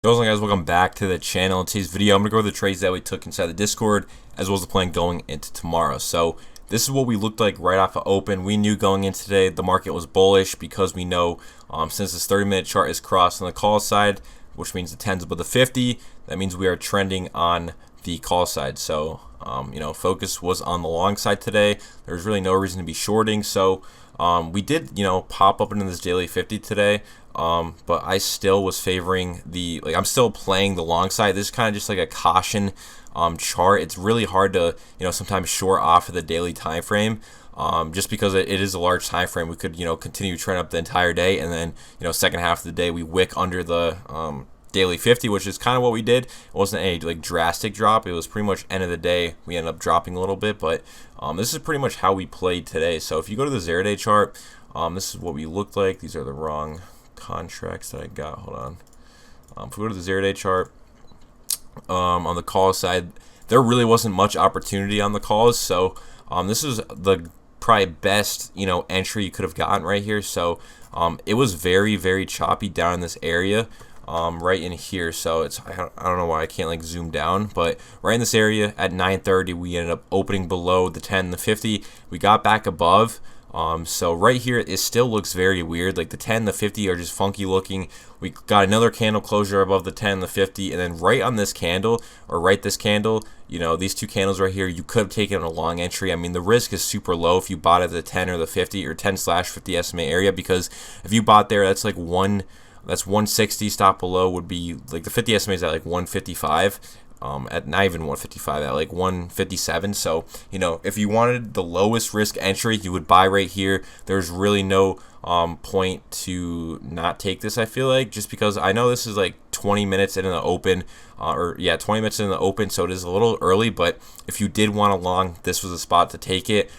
What's up, guys? Welcome back to the channel. In today's video, I'm going to go over the trades that we took inside the Discord, as well as the plan going into tomorrow. So this is what we looked like right off of open. We knew going in today the market was bullish because we know since this 30-minute chart is crossed on the call side, which means the 10's above the 50, that means we are trending on the call side. So focus was on the long side today. There's really no reason to be shorting. So we did, pop up into this daily 50 today. But I still was favoring I'm still playing the long side. This is kind of just like a caution chart. It's really hard to, sometimes short off of the daily time frame. Just because it is a large time frame. We could, continue trend up the entire day, and then, second half of the day we wick under the daily 50, which is kind of what we did. It wasn't a drastic drop. It was pretty much end of the day we ended up dropping a little bit, but this is pretty much how we played today. So if you go to the 0-day chart, this is what we looked like. These are the wrong contracts that I got. Hold on. If we go to the 0-day chart, on the call side, there really wasn't much opportunity on the calls. So this is the probably best entry you could have gotten right here. So it was very, very choppy down in this area. Right in here, so I don't know why I can't zoom down, but right in this area at 9:30 we ended up opening below the 10 and the 50. We got back above. So right here it still looks very weird. Like the 10 and the 50 are just funky looking. We got another candle closure above the 10 and the 50, and then right on this candle, or right this candle, these two candles right here, you could have taken a long entry. I mean, the risk is super low if you bought at the 10 or the 50 or 10/50 SMA area, because if you bought there, that's 160. Stop below would be the 50 SMA is at 155. At not even 155, at 157. So if you wanted the lowest risk entry, you would buy right here. There's really no point to not take this, I feel like, just because I know this is 20 minutes in the open, 20 minutes in the open, so it is a little early. But if you did want a long, this was a spot to take it,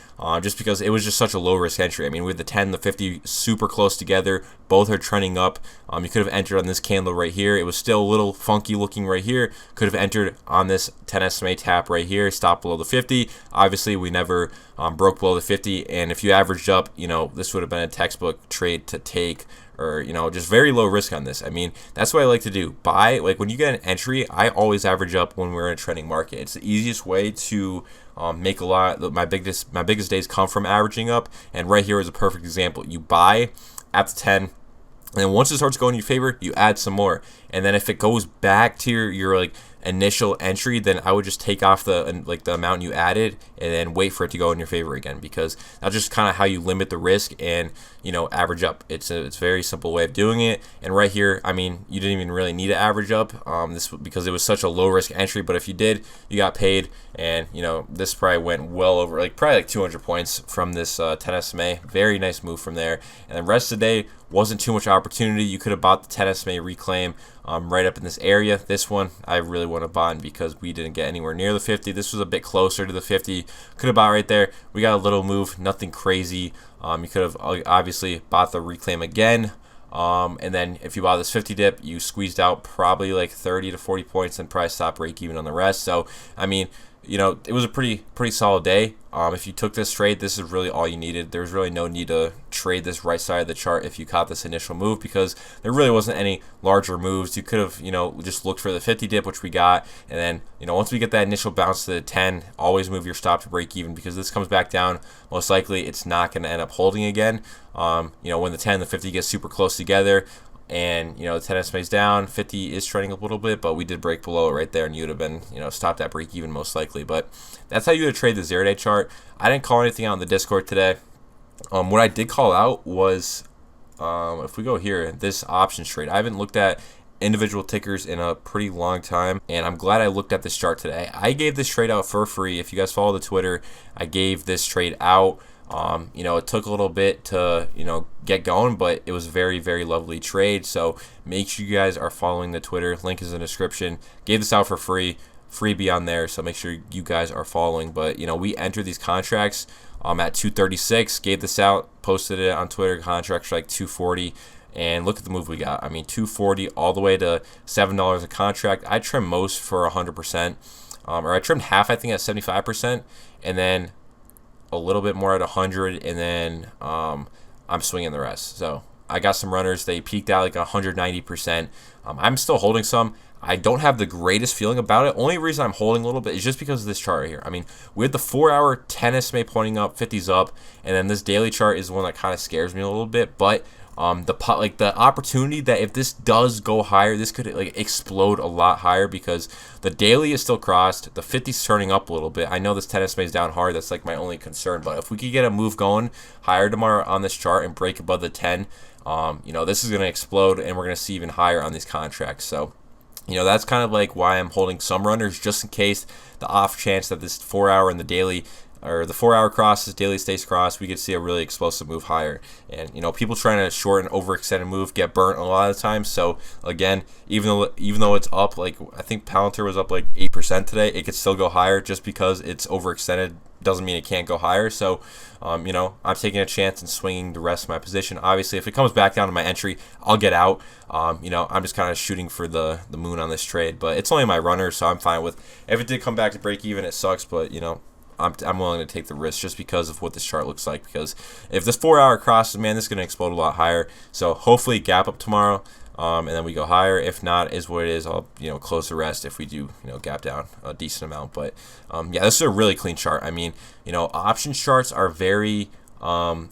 just because it was just such a low risk entry. I mean, with the 10 and the 50 super close together, both are trending up. You could have entered on this candle right here. It was still a little funky looking right here. Could have entered on this 10 SMA tap right here, stop below the 50. Obviously, we never broke below the 50, and if you averaged up, this would have been a textbook trade to take, or just very low risk on this. I mean, that's what I like to do. Buy, when you get an entry, I always average up when we're in a trending market. It's the easiest way to make a lot. My biggest days come from averaging up, and right here is a perfect example. You buy at the 10, and then once it starts going in your favor, you add some more. And then if it goes back to your initial entry, then I would just take off the amount you added and then wait for it to go in your favor again, because that's just kind of how you limit the risk and average up. It's a very simple way of doing it. And right here, I mean, you didn't even really need to average up because it was such a low risk entry, but if you did, you got paid. And this probably went well over probably 200 points from this 10 SMA. Very nice move from there. And the rest of the day wasn't too much opportunity. You could have bought the 10 SMA reclaim right up in this area. This one I really want to buy because we didn't get anywhere near the 50. This was a bit closer to the 50. Could have bought right there. We got a little move, nothing crazy. You could have obviously bought the reclaim again. And then if you bought this 50 dip, you squeezed out probably 30 to 40 points and probably stop break even on the rest. So I mean, it was a pretty solid day. If you took this trade, this is really all you needed. There's really no need to trade this right side of the chart if you caught this initial move, because there really wasn't any larger moves. You could have, just looked for the 50 dip, which we got, and then, once we get that initial bounce to the 10, always move your stop to break even, because this comes back down. Most likely, it's not going to end up holding again. When the 10 and the 50 get super close together, and the 10 SMA is down, 50 is trending up a little bit, but we did break below it right there, and you would have been stopped at break even most likely. But that's how you would trade the 0-day chart. I didn't call anything out in the Discord today. What I did call out was if we go here, this options trade. I haven't looked at individual tickers in a pretty long time, and I'm glad I looked at this chart today. I gave this trade out for free. If you guys follow the Twitter, I gave this trade out. It took a little bit to, get going, but it was a very, very lovely trade. So make sure you guys are following the Twitter. Link is in the description. Gave this out for free. Freebie on there, so make sure you guys are following. But, we entered these contracts at 236. Gave this out, posted it on Twitter. Contracts for 240. And look at the move we got. I mean, 240 all the way to $7 a contract. I trimmed most for 100%. Or I trimmed half, I think, at 75%. And then a little bit more at 100, and then I'm swinging the rest. So I got some runners. They peaked out like 190%. I'm still holding some. I don't have the greatest feeling about it. Only reason I'm holding a little bit is just because of this chart right here. I mean, we had the 4-hour 10 SMA pointing up, 50s up, and then this daily chart is the one that kind of scares me a little bit. But the opportunity that if this does go higher, this could like explode a lot higher, because the daily is still crossed, the 50's turning up a little bit. I know this 10 SMA is down hard. That's like my only concern. But if we could get a move going higher tomorrow on this chart and break above the 10, this is going to explode, and we're going to see even higher on these contracts. So, that's kind of like why I'm holding some runners, just in case the off chance that this 4-hour and the daily, or the 4-hour crosses, daily stays crossed, we could see a really explosive move higher. And people trying to short an overextended move get burnt a lot of the time. So again, even though it's up, like I think Palantir was up like 8% today, it could still go higher. Just because it's overextended doesn't mean it can't go higher. So I'm taking a chance and swinging the rest of my position. Obviously, if it comes back down to my entry, I'll get out. I'm just kind of shooting for the moon on this trade, but it's only my runner, so I'm fine with. If it did come back to break even, it sucks, but I'm willing to take the risk just because of what this chart looks like. Because if this 4-hour crosses, man, this is going to explode a lot higher. So hopefully gap up tomorrow, and then we go higher. If not, is what it is. I'll close the rest if we do gap down a decent amount. But this is a really clean chart. I mean, option charts are very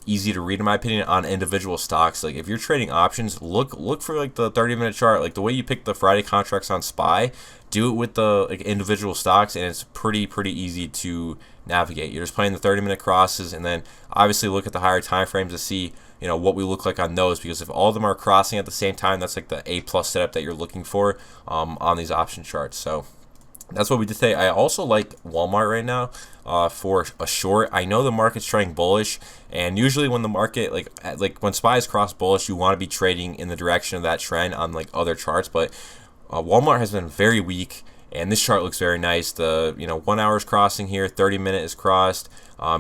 easy to read in my opinion on individual stocks. Like if you're trading options, look for like the 30-minute chart, like the way you pick the Friday contracts on SPY. Do it with the individual stocks, and it's pretty easy to navigate. You're just playing the 30-minute crosses, and then obviously look at the higher time frames to see what we look like on those, because if all of them are crossing at the same time, that's like the A+ setup that you're looking for on these option charts. So that's what we did today. I also like Walmart right now for a short. I know the market's trading bullish, and usually when the market like when SPYs cross bullish, you want to be trading in the direction of that trend on like other charts. But Walmart has been very weak, and this chart looks very nice. The 1 hour is crossing here, 30-minute is crossed.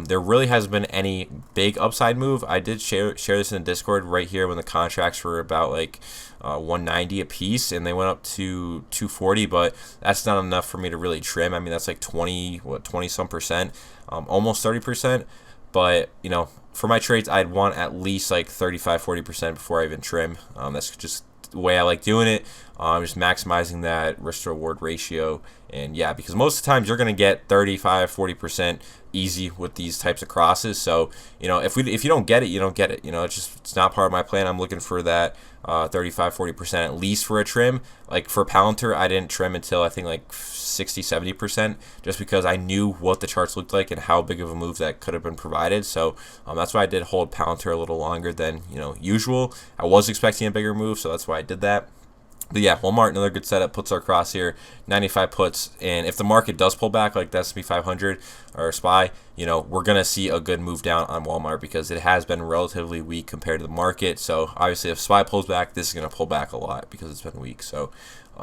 There really hasn't been any big upside move. I did share this in the Discord right here when the contracts were about like 190 a piece, and they went up to 240, but that's not enough for me to really trim. I mean, that's like 20 some percent, almost 30%. But for my trades, I'd want at least like 35-40% before I even trim. That's just the way I like doing it. Just maximizing that risk to reward ratio. And yeah, because most of the times you're going to get 35-40% easy with these types of crosses. So if you don't get it, you don't get it. It's not part of my plan. I'm looking for that 35-40% at least for a trim. Like for Palantir, I didn't trim until I think like 60-70%, just because I knew what the charts looked like and how big of a move that could have been provided. So that's why I did hold Palantir a little longer than usual. I was expecting a bigger move, so that's why I did that. But yeah, Walmart, another good setup, puts our cross here, 95 puts, and if the market does pull back like the S&P 500 or SPY, we're going to see a good move down on Walmart, because it has been relatively weak compared to the market. So obviously if SPY pulls back, this is going to pull back a lot because it's been weak. So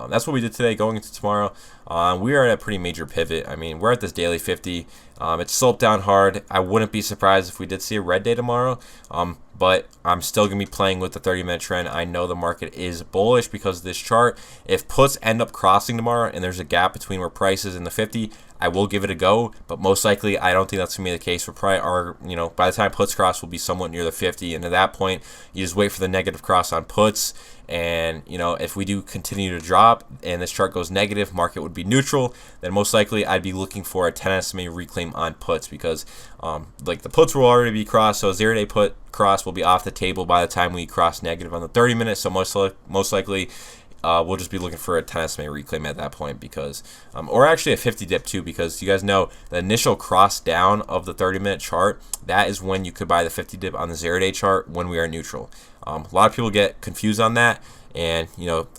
that's what we did today. Going into tomorrow, we are at a pretty major pivot. I mean, we're at this daily 50. It's sloped down hard. I wouldn't be surprised if we did see a red day tomorrow, but I'm still going to be playing with the 30-minute trend. I know the market is bullish because of this chart. If puts end up crossing tomorrow and there's a gap between where price is and the 50, I will give it a go, but most likely I don't think that's going to be the case. We're probably by the time puts cross, will be somewhat near the 50, and at that point, you just wait for the negative cross on puts. And if we do continue to drop and this chart goes negative, market would be neutral, then most likely I'd be looking for a 10 SMA reclaim on puts, because like the puts will already be crossed, so a 0-day put cross will be off the table by the time we cross negative on the 30-minute. So most likely we'll just be looking for a 10 SMA reclaim at that point, because or actually a 50 dip too, because you guys know the initial cross down of the 30-minute chart, that is when you could buy the 50 dip on the 0-day chart when we are neutral. A lot of people get confused on that, and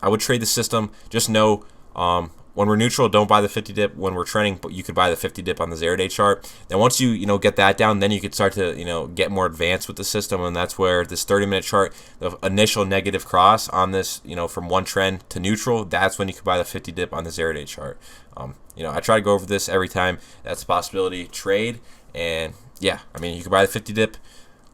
I would trade the system. Just know when we're neutral, don't buy the 50 dip. When we're trending, but you could buy the 50 dip on the 0-day chart. Then once you get that down, then you could start to get more advanced with the system, and that's where this 30-minute chart, the initial negative cross on this from one trend to neutral, that's when you could buy the 50 dip on the 0-day chart. I try to go over this every time that's a possibility trade, and yeah, I mean you could buy the 50 dip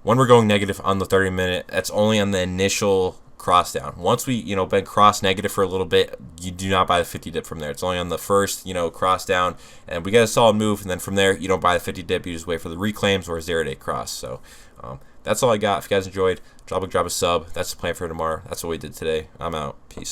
when we're going negative on the 30-minute. That's only on the initial cross down. Once we been cross negative for a little bit, you do not buy the 50 dip from there. It's only on the first cross down, and we get a solid move, and then from there you don't buy the 50 dip. You just wait for the reclaims or a 0-day cross. So that's all I got. If you guys enjoyed, drop a sub. That's the plan for tomorrow. That's what we did today. I'm out. Peace.